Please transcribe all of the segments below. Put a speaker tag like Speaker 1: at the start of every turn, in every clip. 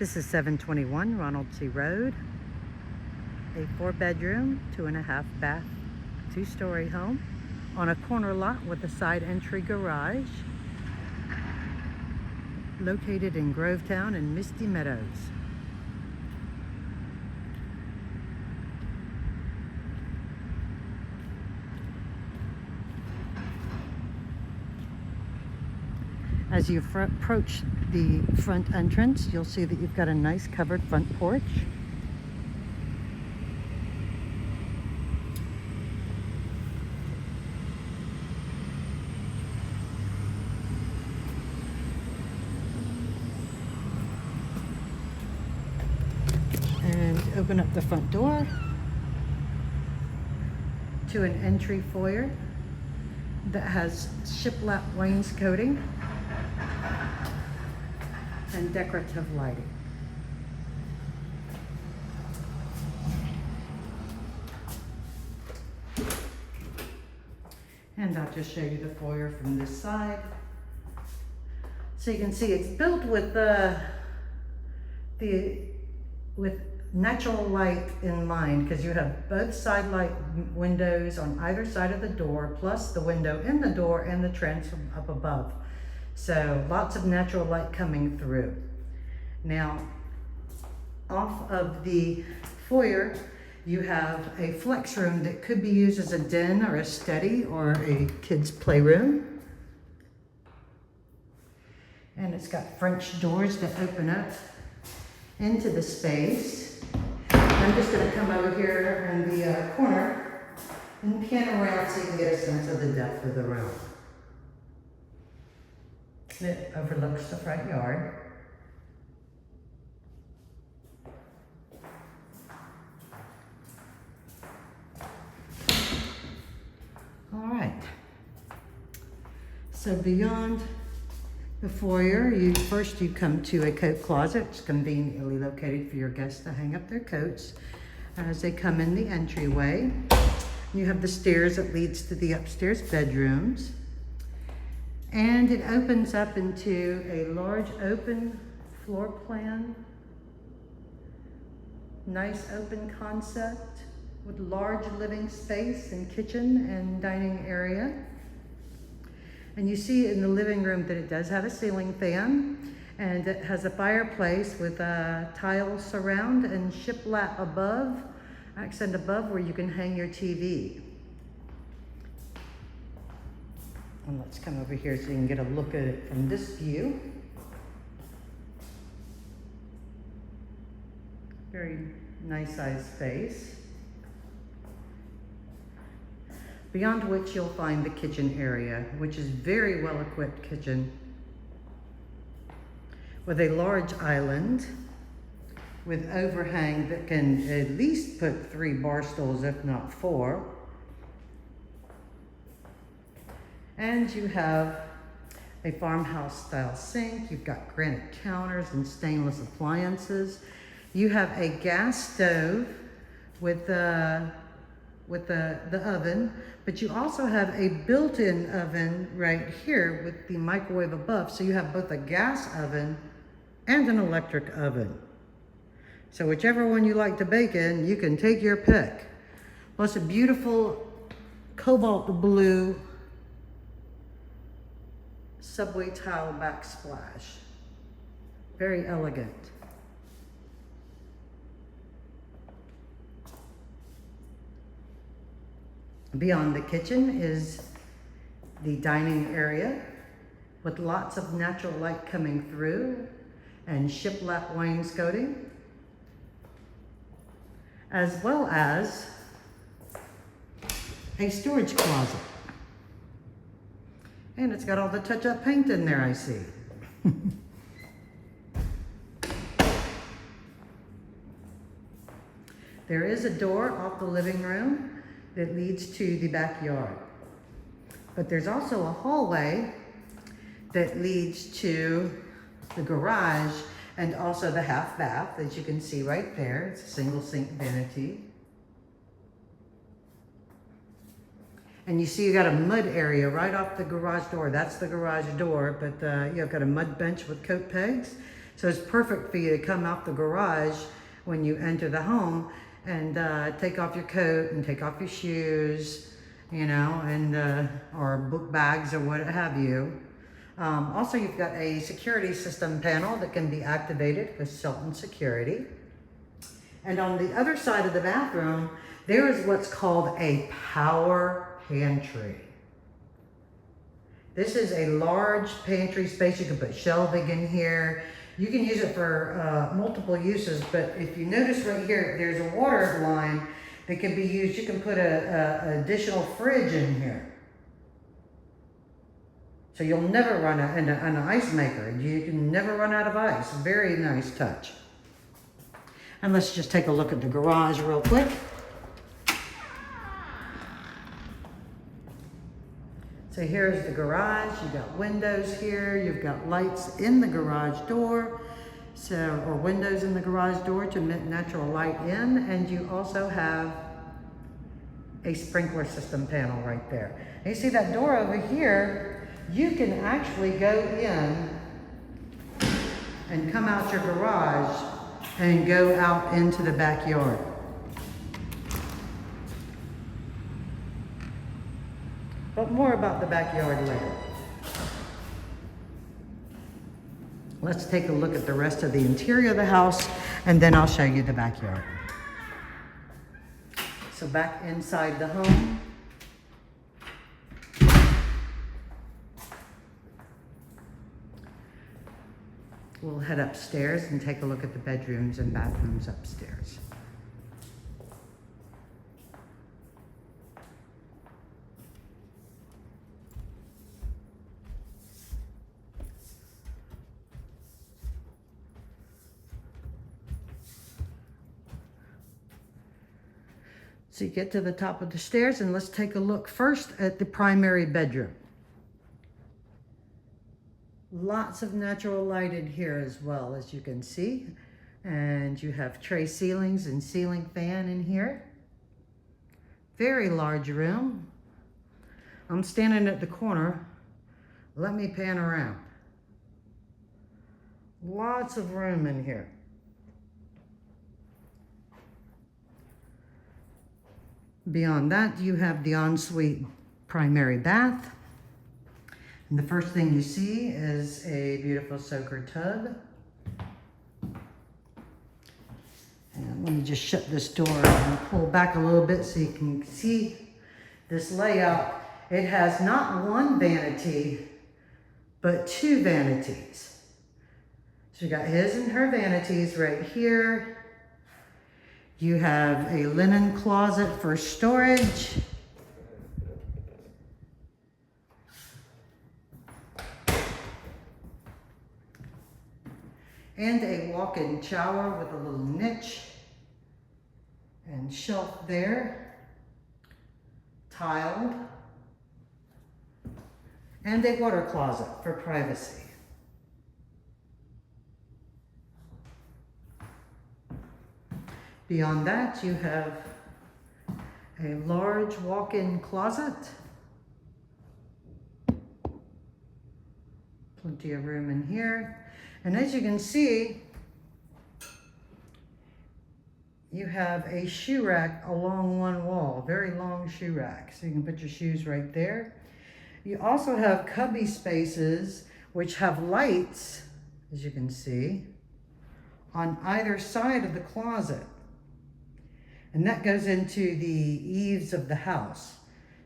Speaker 1: This is 721 Ronaldsay Road, a 4-bedroom, 2.5 bath, 2-story home on a corner lot with a side entry garage located in Grovetown and Misty Meadows. As you approach the front entrance, you'll see that you've got a nice covered front porch. And open up the front door to an entry foyer that has shiplap wainscoting and decorative lighting. And I'll just show you the foyer from this side. So you can see it's built with with natural light in mind, because you have both side light windows on either side of the door, plus the window in the door and the transom up above. So lots of natural light coming through. Now, off of the foyer, you have a flex room that could be used as a den or a study or a kid's playroom. And it's got French doors that open up into the space. I'm just going to come over here in the corner and pan around so you can get a sense of the depth of the room. It overlooks the front yard. All right. So beyond the foyer, you come to a coat closet. It's conveniently located for your guests to hang up their coats as they come in the entryway. You have the stairs that leads to the upstairs bedrooms. And it opens up into a large open floor plan. Nice open concept with large living space and kitchen and dining area. And you see in the living room that it does have a ceiling fan, and it has a fireplace with a tile surround and shiplap above, accent above, where you can hang your TV. And let's come over here so you can get a look at it from this view. Very nice sized space. Beyond which you'll find the kitchen area, which is very well equipped kitchen with a large island with overhang that can at least put 3 bar stools, if not 4. And you have a farmhouse style sink. You've got granite counters and stainless appliances. You have a gas stove with the oven, but you also have a built-in oven right here with the microwave above. So you have both a gas oven and an electric oven. So whichever one you like to bake in, you can take your pick. Plus a beautiful cobalt blue subway tile backsplash. Very elegant. Beyond the kitchen is the dining area with lots of natural light coming through and shiplap wainscoting, as well as a storage closet. And it's got all the touch-up paint in there, I see. There is a door off the living room that leads to the backyard. But there's also a hallway that leads to the garage and also the half bath, as you can see right there. It's a single sink vanity. And you see you got a mud area right off the garage door. That's the garage door, but you've got a mud bench with coat pegs. So it's perfect for you to come out the garage when you enter the home and take off your coat and take off your shoes, you know, and or book bags or what have you. Also, you've got a security system panel that can be activated with Shelton Security. And on the other side of the bathroom, there is what's called a power pantry. This is a large pantry space. You can put shelving in here. You can use it for multiple uses, but if you notice right here, there's a water line that can be used. You can put an additional fridge in here. So you'll never run out, and an ice maker. You can never run out of ice. Very nice touch. And let's just take a look at the garage real quick. So here's the garage. You've got windows here. You've got lights in the garage door, or windows in the garage door to admit natural light in. And you also have a sprinkler system panel right there. And you see that door over here? You can actually go in and come out your garage and go out into the backyard. But more about the backyard later. Let's take a look at the rest of the interior of the house, and then I'll show you the backyard. So back inside the home. We'll head upstairs and take a look at the bedrooms and bathrooms upstairs. So you get to the top of the stairs, and let's take a look first at the primary bedroom. Lots of natural light in here as well, as you can see. And you have tray ceilings and ceiling fan in here. Very large room. I'm standing at the corner. Let me pan around. Lots of room in here. Beyond that, you have the ensuite primary bath. And the first thing you see is a beautiful soaker tub. And let me just shut this door and pull back a little bit so you can see this layout. It has not one vanity, but two vanities. So you got his and her vanities right here. You have a linen closet for storage. And a walk-in shower with a little niche and shelf there, tiled, and a water closet for privacy. Beyond that, you have a large walk-in closet, plenty of room in here. And as you can see, you have a shoe rack along one wall, very long shoe rack. So you can put your shoes right there. You also have cubby spaces, which have lights, as you can see, on either side of the closet. And that goes into the eaves of the house.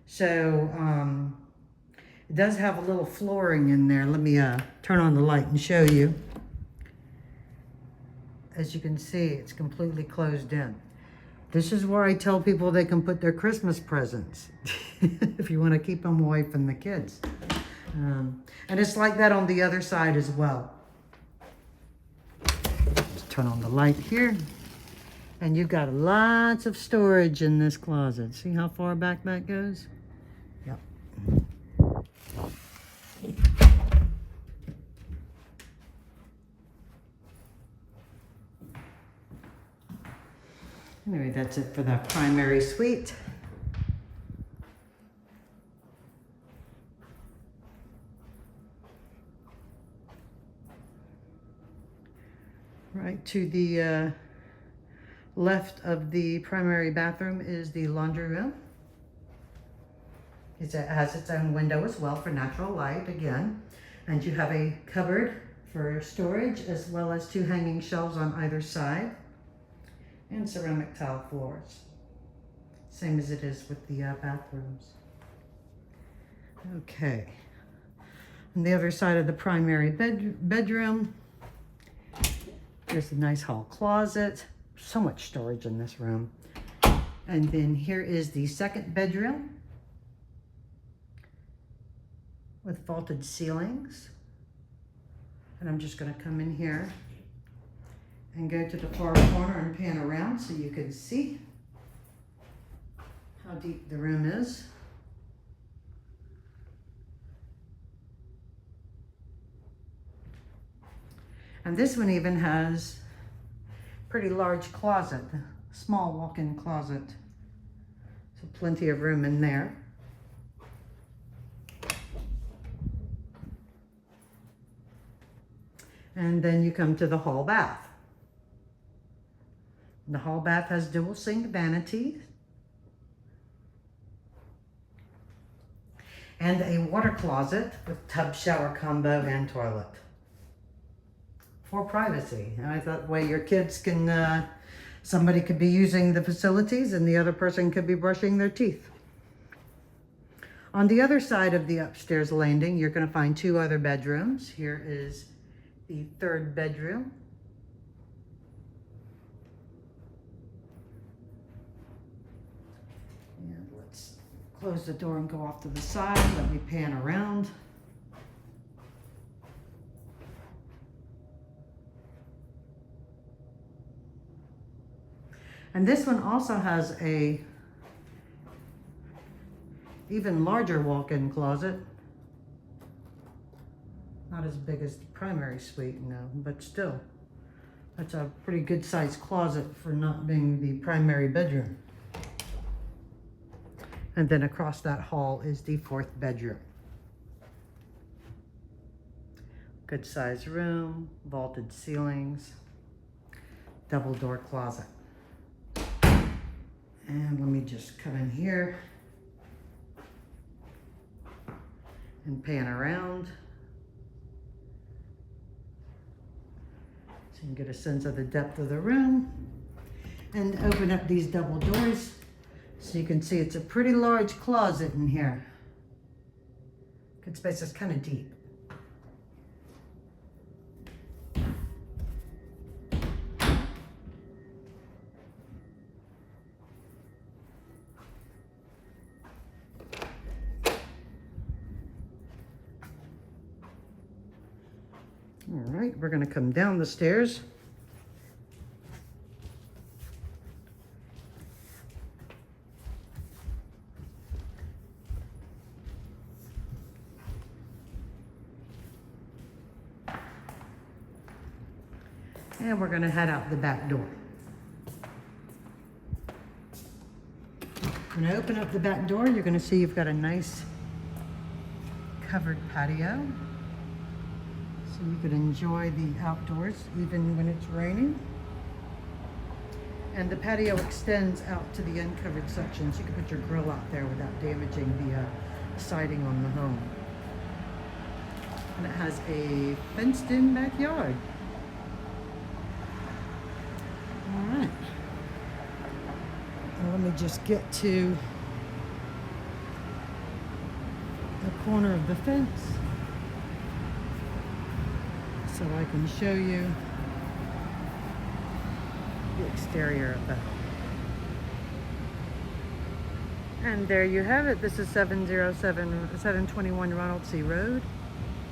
Speaker 1: So it does have a little flooring in there. Let me turn on the light and show you. As you can see, it's completely closed in. This is where I tell people they can put their Christmas presents if you want to keep them away from the kids. And it's like that on the other side as well. Just turn on the light here. And you've got lots of storage in this closet. See how far back that goes? Yep. Anyway, that's it for the primary suite. Right to the left of the primary bathroom is the laundry room. It has its own window as well for natural light again. And you have a cupboard for storage as well as 2 hanging shelves on either side and ceramic tile floors. Same as it is with the bathrooms. Okay. On the other side of the primary bedroom, there's a nice hall closet. So much storage in this room. And then here is the second bedroom with vaulted ceilings. And I'm just gonna come in here and go to the far corner and pan around so you can see how deep the room is. And this one even has a pretty large closet, a small walk-in closet. So plenty of room in there. And then you come to the hall bath. The hall bath has dual sink vanities and a water closet with tub, shower combo, and toilet for privacy. And I thought, well, your kids can, somebody could be using the facilities and the other person could be brushing their teeth. On the other side of the upstairs landing, you're going to find 2 other bedrooms. Here is the third bedroom. And let's close the door and go off to the side. Let me pan around. And this one also has a even larger walk-in closet. Not as big as the primary suite, no, but still, that's a pretty good sized closet for not being the primary bedroom. And then across that hall is the 4th bedroom. Good sized room, vaulted ceilings, double door closet. And let me just come in here and pan around. So you can get a sense of the depth of the room and open up these double doors so you can see it's a pretty large closet in here. Good space, it's kind of deep. All right, we're going to come down the stairs. And we're going to head out the back door. When I open up the back door, you're going to see you've got a nice covered patio. So you could enjoy the outdoors even when it's raining. And the patio extends out to the uncovered section, so you can put your grill out there without damaging the siding on the home. And it has a fenced-in backyard. All right. And let me just get to the corner of the fence so I can show you the exterior of the home. And there you have it. This is 721 Ronaldsay Road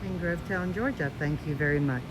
Speaker 1: in Grovetown, Georgia. Thank you very much.